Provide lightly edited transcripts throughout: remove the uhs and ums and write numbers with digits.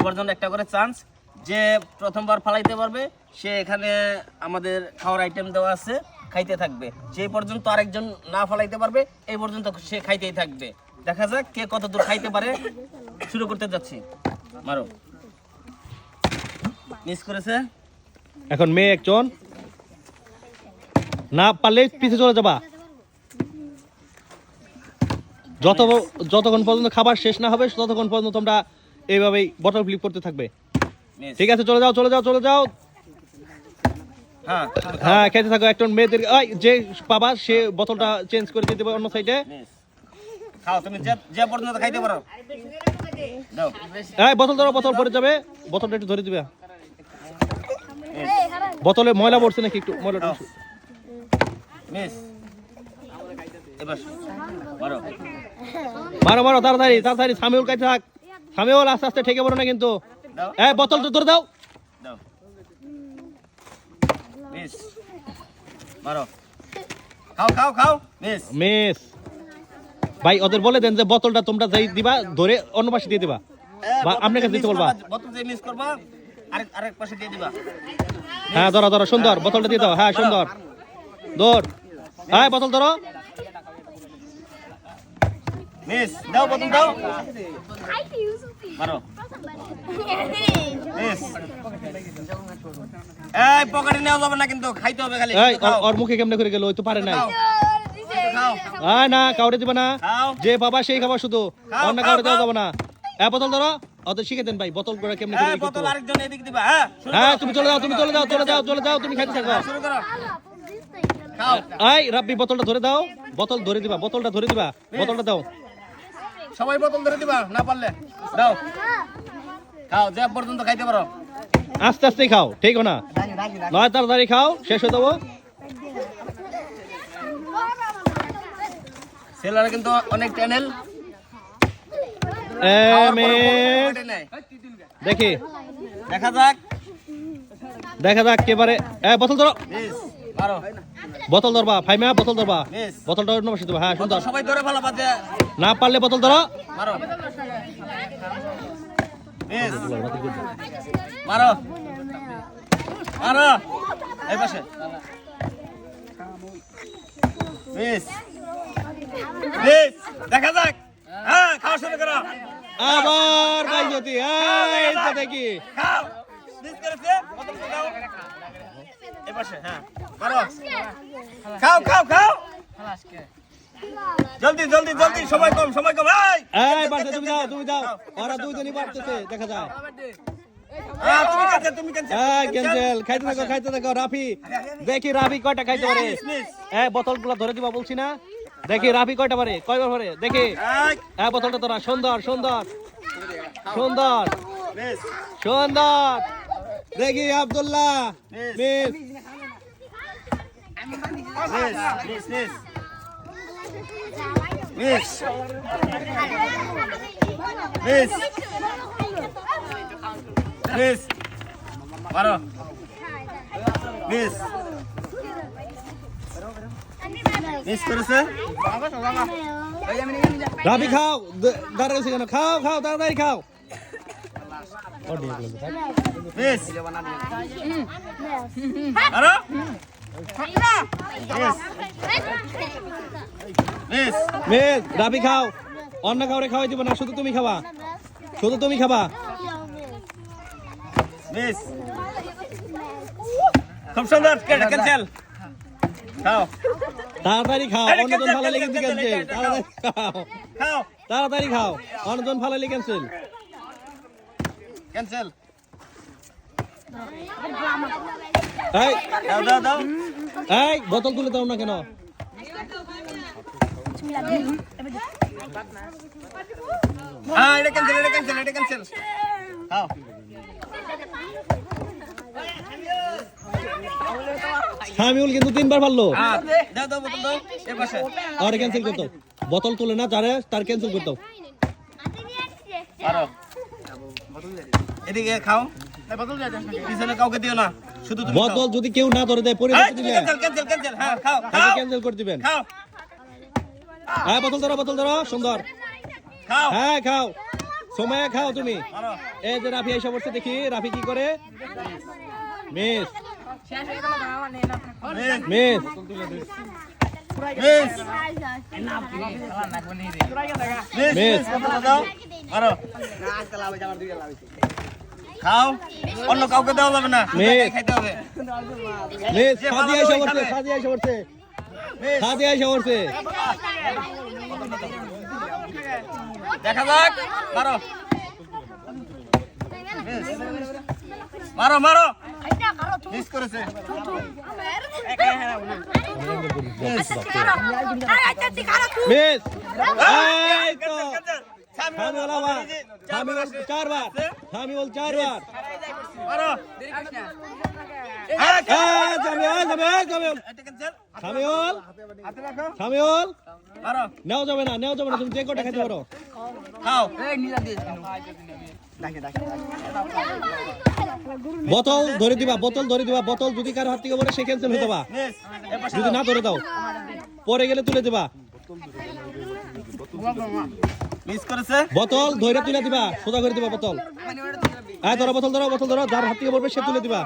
তোমার জন্য একটা করে চান্স, যে প্রথমবার ফালাইতে পারবে সে এখানে আমাদের খাওয়ার আইটেম দেওয়া আছে, খাইতে থাকবে। যে পর্যন্ত আরেকজন না ফালাইতে পারবে এই পর্যন্ত সে খাইতেই থাকবে। দেখা যাক কে কত দূর খাইতে পারে। শুরু করতে যাচ্ছি, মারো। মিস করেছে। এখন মেয়ে একজন, না পারলে পিছে চলে যাবা। যতক্ষণ পর্যন্ত খাবার শেষ না হবে ততক্ষণ পর্যন্ত তোমরা এইভাবেই বটল ফ্লিপ করতে থাকবে। ঠিক আছে, চলে যাও চলে যাও চলে যাও। হ্যাঁ খেতে থাকো। একজন মেয়েদের যে পাবা সে বোতলটা চেঞ্জ করে দিয়ে দেবে অন্য সাইডে। খাও, তুমি যে পর্যন্ত খাইতে পারো দাও। এই বোতল ধরো, বোতল পড়ে যাবে, বোতলটা একটু ধরে দিবে। বোতলে ময়লা পড়ছে নাকি একটু ময়লাটা মিস। এবার মারো মারো মারো, তাড়াতাড়ি তাড়াতাড়ি। সামিউল কাছে থাক, সামিউল আস্তে আস্তে ঠেকে পড়ো না কিন্তু। এই বোতলটা ধরে দাও দাও। মিস, মারো। খাও খাও খাও। Miss miss. ভাই ওদের বলে দেন যে বোতলটা তোমরা যাই দিবা ধরে অন্য পাশে দিয়ে দিবা, বা আপনার কাছে দিতে বলবা। বোতল যে মিস করবা আরেক পাশে দিয়ে দিবা। হ্যাঁ ধরো ধরো, সুন্দর, বোতলটা দিয়ে দাও। হ্যাঁ সুন্দর, ধর। হ্যাঁ বোতল ধরো। মিস, দাও বোতল দাও। মারো। মিস। এই পকেটে নেওয়া যাবে না কিন্তু, খাইতে হবে খালি। এই ওর মুখে কেমনে করে গেল, ওই তো পারে নাই। খাও না কাউরে দিবা না, খাও। যে বাবা সেই খাবার শুধু, অন্য খাও, কাউরে দেওয়া খাও। যাবে না। বোতল ধরো, ওদের শিখে দেন ভাই বোতল করে কেমনে করে। বোতল আরেকজন এদিক দিবা। হ্যাঁ হ্যাঁ তুমি চলে যাও, তুমি চলে যাও চলে যাও চলে যাও, তুমি খাইতে থাকো। শুরু করো। খাও। এই রাব্বি বোতলটা ধরে দাও, বোতল ধরে দিবা, বোতলটা ধরে দিবা, বোতলটা দাও। সবাই বোতল ধরে দিবা, না পারলে দাও। খাও যে পর্যন্ত খাইতে পারো। আস্তে আস্তে খাও, ঠিক না নয়, তাড়াতাড়ি খাও, শেষ হয়ে যাবো। ছেলেরা কিন্তু অনেক চ্যানেল দেখি, দেখা যাক দেখা যাক কে পারে। বোতল ধরো, মিস, মারো। বোতল ধরবা, ফাইমা বোতল ধরবা, মিস। বোতলটা অন্য পাশে দেবা। হ্যাঁ সুন্দর। সবাই ধরে ফেলা বাজে, না পারলে বোতল ধরো, মারো। মিস, মারো মারো। এই পাশে। Miss, miss. দেখা যাক। হ্যাঁ খাওয়া শুরু করো। আবার ভাই জ্যোতি, এই তো দেখি। খাও। মিস করেছে, বোতল দাও। এই পাশে। হ্যাঁ মারো। খাও খাও খাও। জলদি জলদি জলদি, সময় কম সময় কম। এই পারছে, তুমি দাও তুমি দাও, ওরা দুইজনই পারতেছে দেখা যায়। তুমি ক্যান্সেল, তুমি ক্যান্সেল। ক্যান্সেল, খাইতে থাকো খাইতে থাকো। রাফি দেখি রাফি কয়টা খাইতে পারে। বোতলগুলো ধরে দিবা বলছি না, দেখি রাফি কয়টা পারে, কয়বার পারে দেখি। বোতলটা তোরা, সুন্দর সুন্দর সুন্দর সুন্দর। দেখি Abdullah miss. Miss miss miss miss miss. মারো। মিস, মিস করেছে। রাফি খাও, দাঁড়াইছে কেন, খাও খাও তাড়াতাড়ি খাও। মিস, মারো। Miss, miss. রাফি খাও, অন্য কাউরে খাওয়াই দিব না, শুধু তুমি খাবা, শুধু তুমি খাবা। মিস। খুব সুন্দর, ক্যান্সেল। খাও তাড়াতাড়ি খাও, অন্যজন ফালাইলে কিন্তু ক্যান্সেল। তাড়াতাড়ি খাও, খাও তাড়াতাড়ি খাও, অন্যজন ফালাইলে ক্যান্সেল। ক্যান্সেল। এই দাও দাও দাও। এই বোতল তুলে দাও না কেন। হ্যাঁ এটা ক্যান্সেল, এটা ক্যান্সেল, এটা ক্যান্সেল। খাও। সামিউল কিন্তু তিনবার পারলো। দাও দাও বোতল দাও। এর পাশে। আরে ক্যান্সেল করতো, বোতল তুলে না যারে তার ক্যান্সেল করতো। মারো। এদিকে খাও। পিছনে কাউকে দিও না, শুধু তুমি বোতল যদি কেউ না ধরে দেয় পরে দিলে ক্যান্সেল ক্যান্সেল ক্যান্সেল। হ্যাঁ খাও খাও ক্যান্সেল করে দিবেন। খাও বোতল ধরো, বোতল ধরো, সুন্দর। খাও। হ্যাঁ খাও, সময় খাও তুমি মারো এই যে রাফি এসে পড়ছে দেখি রাফি কি করে মিস মিস মিস মিস দাও মারো খাও অন্য কাউকে দেওয়া যাবে না মিস। খাইতে হবে মিস যে সাদিয়া ভালো এসে ওই পড়ছে খাবে। সাদিয়া এসে পড়ছে মিস সাদিয়া এসে পড়ছে দেখা যাক মারো মিস মারো মারো মিস করেছে মিস এই তো সামনে সামিউল আবার সামিউল চারবার সামিউল চারবার মারো এই সামিউল সামিউল এটা ক্যান্সেল সামিউল হাতে রাখো সামিউল মারো নেওয়া যাবে না তুমি যে কটা খেতে পারো খাও বোতল ধরে দিবা বোতল যদি কারো হাত থেকে পড়ে সে ক্যান্সেল হতে বা মিস এই পাশে যদি না ধরে দাও পরে গেলে তুলে দিবা মিস করেছে বোতল ধরে তুলে দিবা সোজা করে দিবা বোতল হ্যাঁ ধরো বোতল ধরো যার হাত থেকে পড়বে সে তুলে দিবা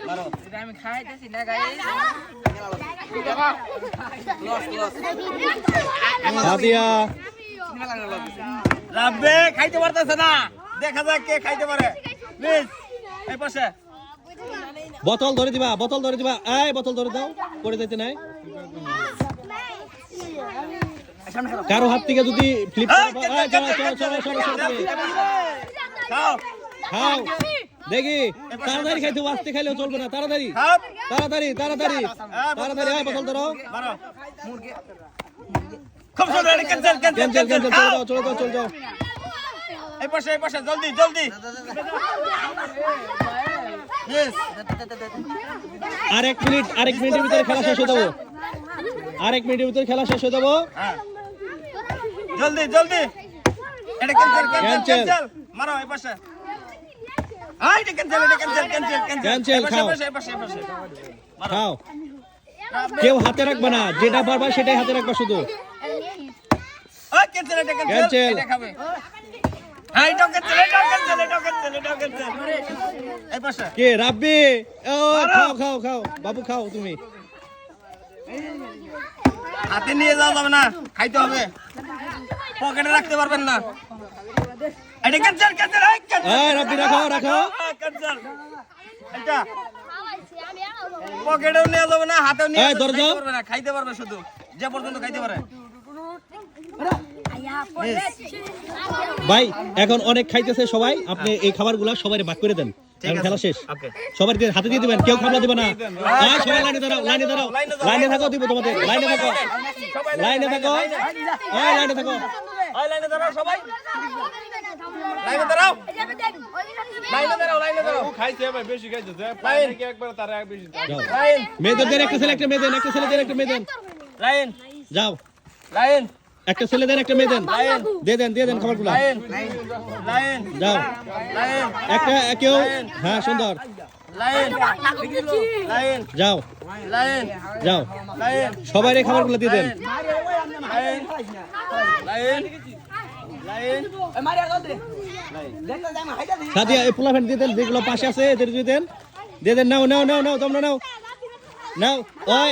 মারো সাদিয়া রাব্বে খাইতে পারতেছে না দেখা যাক কে খাইতে পারে মিস এই পাশে বোতল ধরে দিবা এই বোতল ধরে দাও পড়ে যেতে নাই কারো হাত থেকে যদি ফ্লিপ খাও খাও দেখি তাড়াতাড়ি খাইতে আস্তে খাইলেও চলবে না তাড়াতাড়ি খাও তাড়াতাড়ি এই বোতল ধরো মারো খুব সুন্দর এটা ক্যান্সেল ক্যান্সেল চলে যাও এই পাশে জলদি ইয়েস আরেক মিনিটের ভিতরে খেলা শেষ হয়ে যাবো হ্যাঁ জলদি এটা ক্যান্সেল মারো এই পাশে এটা ক্যান্সেল Cancel, খাও। এই পাশে মারো খাও কেউ হাতে রাখবে না যেটা পারবা সেটাই হাতে রাখবা শুধু ক্যান্সেল এটা Cancel. এটা খাবে এটাও ক্যান্সেল এই পাশে কে রাব্বি ও খাও বাবু খাও তুমি হাতে নিয়ে যাওয়া যাবে না খাইতে হবে পকেটে রাখতে পারবেন না এটা ক্যান্সেল এই রাব্বি রাখো ক্যান্সেল এটা পকেটেও নিয়ে যাবে না হাতেও নিয়ে এই, ধরে দাও। পারবে না খাইতে পারবে শুধু যে পর্যন্ত খাইতে পারে ভাই এখন অনেক খাইতেছে সবাই আপনি এই খাবারগুলো সবাই ভাগ করে দেন এখন খেলা শেষ ওকে সবাই হাতে দিয়ে দিবেন কেউ খাবার দিবে না সবাই লাইনে দাঁড়াও লাইনে থাকো দিব তোমাদের লাইনে থাকো লাইনে থাকো ওই লাইনে দাঁড়াও সবাই লাইনে দাঁড়াও খাইছে ভাই বেশি খাইছে যে পায় নাকি একবার তার এক বেশি যাও লাইন মেয়েদের দেন একটা ছেলে একটা মেয়ে দেন একটা লাইন যাও লাইন একটা ছেলে দেন একটা মেয়ে দেন দিয়ে দেন খাবারগুলো লাইন লাইন যাও লাইন একটা কেউ হ্যাঁ সুন্দর লাইন লাইন যাও লাইন লাইন সবাই এই খাবারগুলো দিয়ে দেন লাইন লাইন লাইন সাদিয়া এই পোলা দিয়ে দেন যেগুলো পাশে আছে এদের দিয়ে দেন নাও তোমরা নাও ওই